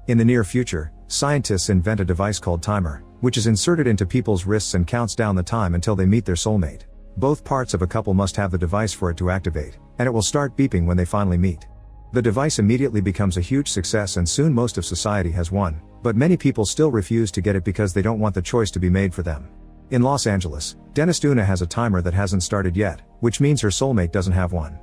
In the near future, scientists invent a device called timer, which is inserted into people's wrists and counts down the time until they meet their soulmate. Both parts of a couple must have the device for it to activate, and it will start beeping when they finally meet. The device immediately becomes a huge success and soon most of society has one, but many people still refuse to get it because they don't want the choice to be made for them. In Los Angeles, dentist Una has a timer that hasn't started yet, which means her soulmate doesn't have one.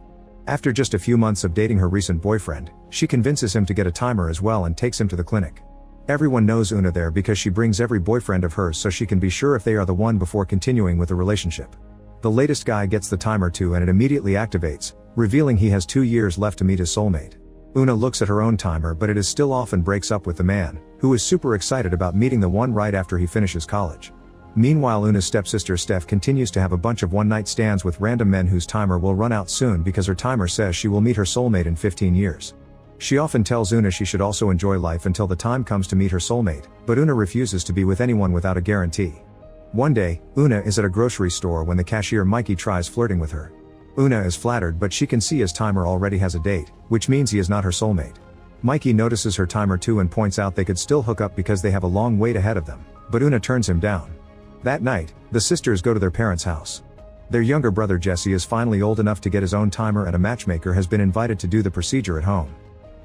After just a few months of dating her recent boyfriend, she convinces him to get a timer as well and takes him to the clinic. Everyone knows Una there because she brings every boyfriend of hers so she can be sure if they are the one before continuing with the relationship. The latest guy gets the timer too and it immediately activates, revealing he has 2 years left to meet his soulmate. Una looks at her own timer but it is still off and breaks up with the man, who is super excited about meeting the one right after he finishes college. Meanwhile, Una's stepsister Steph continues to have a bunch of one-night stands with random men whose timer will run out soon because her timer says she will meet her soulmate in 15 years. She often tells Una she should also enjoy life until the time comes to meet her soulmate, but Una refuses to be with anyone without a guarantee. One day, Una is at a grocery store when the cashier Mikey tries flirting with her. Una is flattered but she can see his timer already has a date, which means he is not her soulmate. Mikey notices her timer too and points out they could still hook up because they have a long wait ahead of them, but Una turns him down. That night, the sisters go to their parents' house. Their younger brother Jesse is finally old enough to get his own timer and a matchmaker has been invited to do the procedure at home.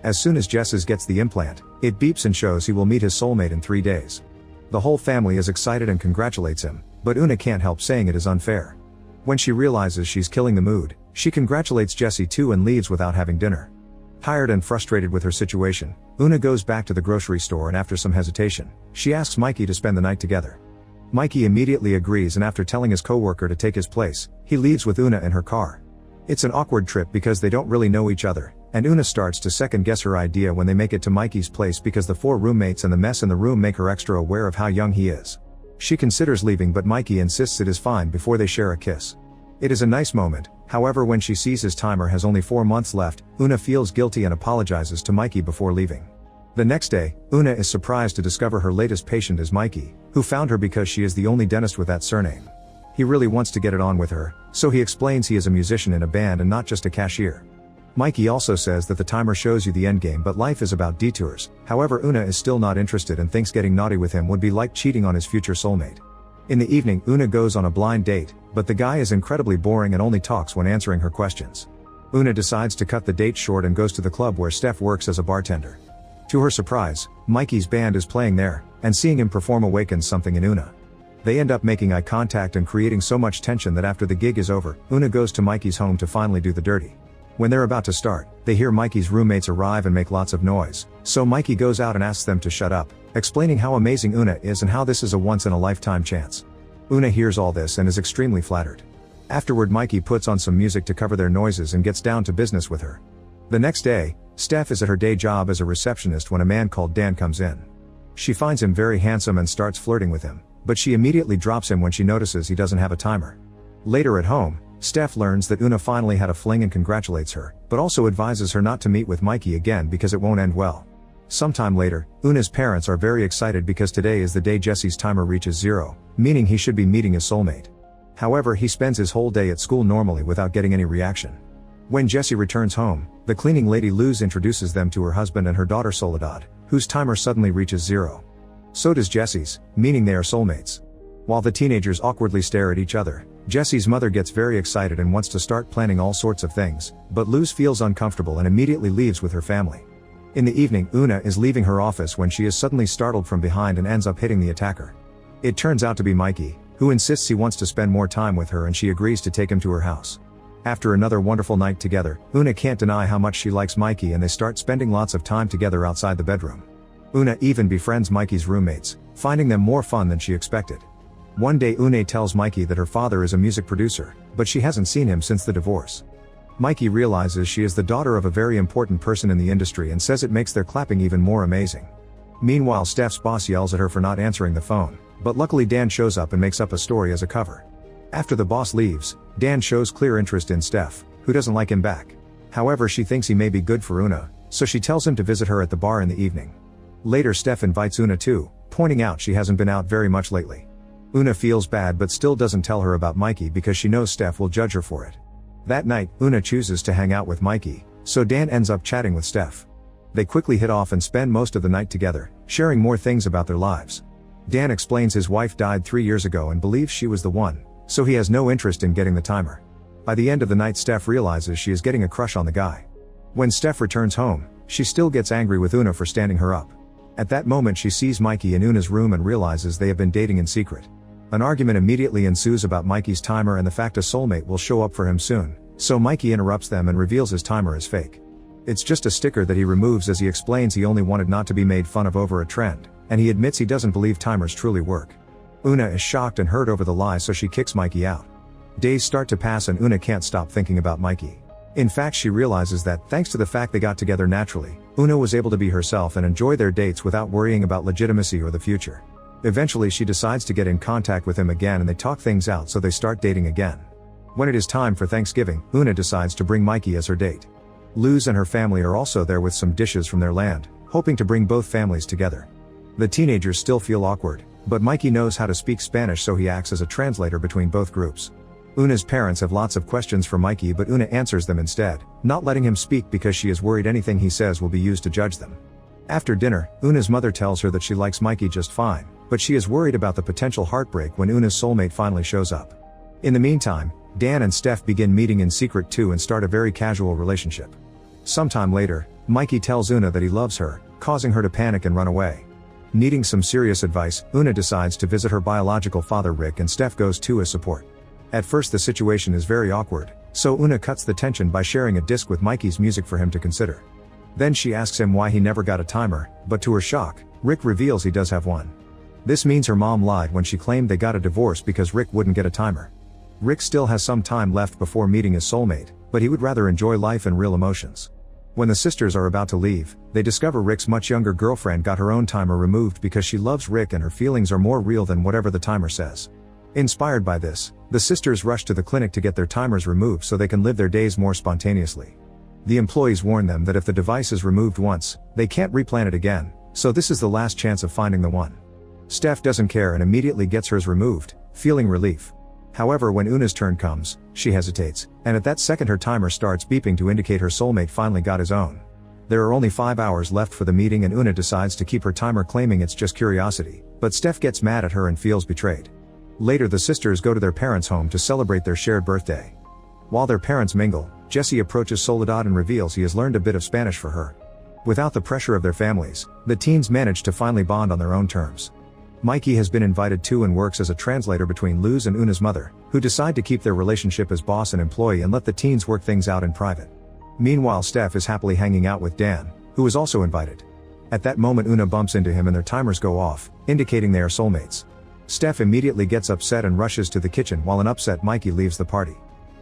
As soon as Jesse gets the implant, it beeps and shows he will meet his soulmate in 3 days. The whole family is excited and congratulates him, but Una can't help saying it is unfair. When she realizes she's killing the mood, she congratulates Jesse too and leaves without having dinner. Tired and frustrated with her situation, Una goes back to the grocery store and after some hesitation, she asks Mikey to spend the night together. Mikey immediately agrees and after telling his coworker to take his place, he leaves with Una in her car. It's an awkward trip because they don't really know each other, and Una starts to second guess her idea when they make it to Mikey's place because the 4 roommates and the mess in the room make her extra aware of how young he is. She considers leaving but Mikey insists it is fine before they share a kiss. It is a nice moment, however when she sees his timer has only 4 months left, Una feels guilty and apologizes to Mikey before leaving. The next day, Una is surprised to discover her latest patient is Mikey, who found her because she is the only dentist with that surname. He really wants to get it on with her, so he explains he is a musician in a band and not just a cashier. Mikey also says that the timer shows you the endgame but life is about detours, however Una is still not interested and thinks getting naughty with him would be like cheating on his future soulmate. In the evening, Una goes on a blind date, but the guy is incredibly boring and only talks when answering her questions. Una decides to cut the date short and goes to the club where Steph works as a bartender. To her surprise, Mikey's band is playing there, and seeing him perform awakens something in Una. They end up making eye contact and creating so much tension that after the gig is over, Una goes to Mikey's home to finally do the dirty. When they're about to start, they hear Mikey's roommates arrive and make lots of noise, so Mikey goes out and asks them to shut up, explaining how amazing Una is and how this is a once-in-a-lifetime chance. Una hears all this and is extremely flattered. Afterward, Mikey puts on some music to cover their noises and gets down to business with her. The next day, Steph is at her day job as a receptionist when a man called Dan comes in. She finds him very handsome and starts flirting with him, but she immediately drops him when she notices he doesn't have a timer. Later at home, Steph learns that Una finally had a fling and congratulates her, but also advises her not to meet with Mikey again because it won't end well. Sometime later, Una's parents are very excited because today is the day Jesse's timer reaches 0, meaning he should be meeting his soulmate. However, he spends his whole day at school normally without getting any reaction. When Jesse returns home, the cleaning lady Luz introduces them to her husband and her daughter Soledad, whose timer suddenly reaches 0. So does Jesse's, meaning they are soulmates. While the teenagers awkwardly stare at each other, Jesse's mother gets very excited and wants to start planning all sorts of things, but Luz feels uncomfortable and immediately leaves with her family. In the evening, Una is leaving her office when she is suddenly startled from behind and ends up hitting the attacker. It turns out to be Mikey, who insists he wants to spend more time with her and she agrees to take him to her house. After another wonderful night together, Una can't deny how much she likes Mikey and they start spending lots of time together outside the bedroom. Una even befriends Mikey's roommates, finding them more fun than she expected. One day Una tells Mikey that her father is a music producer, but she hasn't seen him since the divorce. Mikey realizes she is the daughter of a very important person in the industry and says it makes their clapping even more amazing. Meanwhile, Steph's boss yells at her for not answering the phone, but luckily Dan shows up and makes up a story as a cover. After the boss leaves, Dan shows clear interest in Steph, who doesn't like him back. However, she thinks he may be good for Una, so she tells him to visit her at the bar in the evening. Later, Steph invites Una too, pointing out she hasn't been out very much lately. Una feels bad but still doesn't tell her about Mikey because she knows Steph will judge her for it. That night, Una chooses to hang out with Mikey, so Dan ends up chatting with Steph. They quickly hit off and spend most of the night together, sharing more things about their lives. Dan explains his wife died 3 years ago and believes she was the one, so he has no interest in getting the timer. By the end of the night, Steph realizes she is getting a crush on the guy. When Steph returns home, she still gets angry with Una for standing her up. At that moment she sees Mikey in Una's room and realizes they have been dating in secret. An argument immediately ensues about Mikey's timer and the fact a soulmate will show up for him soon, so Mikey interrupts them and reveals his timer is fake. It's just a sticker that he removes, as he explains he only wanted not to be made fun of over a trend, and he admits he doesn't believe timers truly work. Una is shocked and hurt over the lie, so she kicks Mikey out. Days start to pass and Una can't stop thinking about Mikey. In fact, she realizes that, thanks to the fact they got together naturally, Una was able to be herself and enjoy their dates without worrying about legitimacy or the future. Eventually she decides to get in contact with him again and they talk things out, so they start dating again. When it is time for Thanksgiving, Una decides to bring Mikey as her date. Luz and her family are also there with some dishes from their land, hoping to bring both families together. The teenagers still feel awkward, but Mikey knows how to speak Spanish, so he acts as a translator between both groups. Una's parents have lots of questions for Mikey, but Una answers them instead, not letting him speak because she is worried anything he says will be used to judge them. After dinner, Una's mother tells her that she likes Mikey just fine, but she is worried about the potential heartbreak when Una's soulmate finally shows up. In the meantime, Dan and Steph begin meeting in secret too and start a very casual relationship. Sometime later, Mikey tells Una that he loves her, causing her to panic and run away. Needing some serious advice, Una decides to visit her biological father Rick, and Steph goes too as support. At first the situation is very awkward, so Una cuts the tension by sharing a disc with Mikey's music for him to consider. Then she asks him why he never got a timer, but to her shock, Rick reveals he does have one. This means her mom lied when she claimed they got a divorce because Rick wouldn't get a timer. Rick still has some time left before meeting his soulmate, but he would rather enjoy life and real emotions. When the sisters are about to leave, they discover Rick's much younger girlfriend got her own timer removed because she loves Rick and her feelings are more real than whatever the timer says. Inspired by this, the sisters rush to the clinic to get their timers removed so they can live their days more spontaneously. The employees warn them that if the device is removed once, they can't replant it again, so this is the last chance of finding the one. Steph doesn't care and immediately gets hers removed, feeling relief. However, when Una's turn comes, she hesitates, and at that second her timer starts beeping to indicate her soulmate finally got his own. There are only 5 hours left for the meeting and Una decides to keep her timer, claiming it's just curiosity, but Steph gets mad at her and feels betrayed. Later the sisters go to their parents' home to celebrate their shared birthday. While their parents mingle, Jesse approaches Soledad and reveals he has learned a bit of Spanish for her. Without the pressure of their families, the teens manage to finally bond on their own terms. Mikey has been invited too and works as a translator between Luz and Una's mother, who decide to keep their relationship as boss and employee and let the teens work things out in private. Meanwhile, Steph is happily hanging out with Dan, who is also invited. At that moment Una bumps into him and their timers go off, indicating they are soulmates. Steph immediately gets upset and rushes to the kitchen while an upset Mikey leaves the party.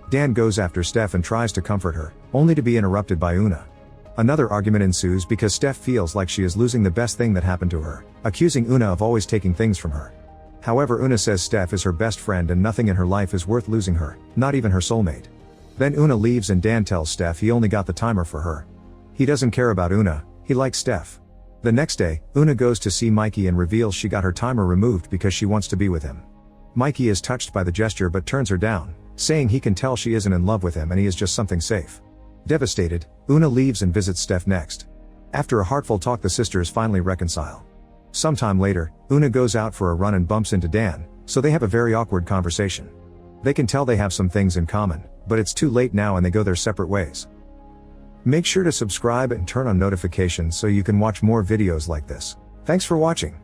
Dan goes after Steph and tries to comfort her, only to be interrupted by Una. Another argument ensues because Steph feels like she is losing the best thing that happened to her, accusing Una of always taking things from her. However, Una says Steph is her best friend and nothing in her life is worth losing her, not even her soulmate. Then Una leaves and Dan tells Steph he only got the timer for her. He doesn't care about Una, he likes Steph. The next day, Una goes to see Mikey and reveals she got her timer removed because she wants to be with him. Mikey is touched by the gesture but turns her down, saying he can tell she isn't in love with him and he is just something safe. Devastated, Una leaves and visits Steph next. After a heartful talk the sisters finally reconcile. Sometime later, Una goes out for a run and bumps into Dan, so they have a very awkward conversation. They can tell they have some things in common, but it's too late now and they go their separate ways. Make sure to subscribe and turn on notifications so you can watch more videos like this. Thanks for watching.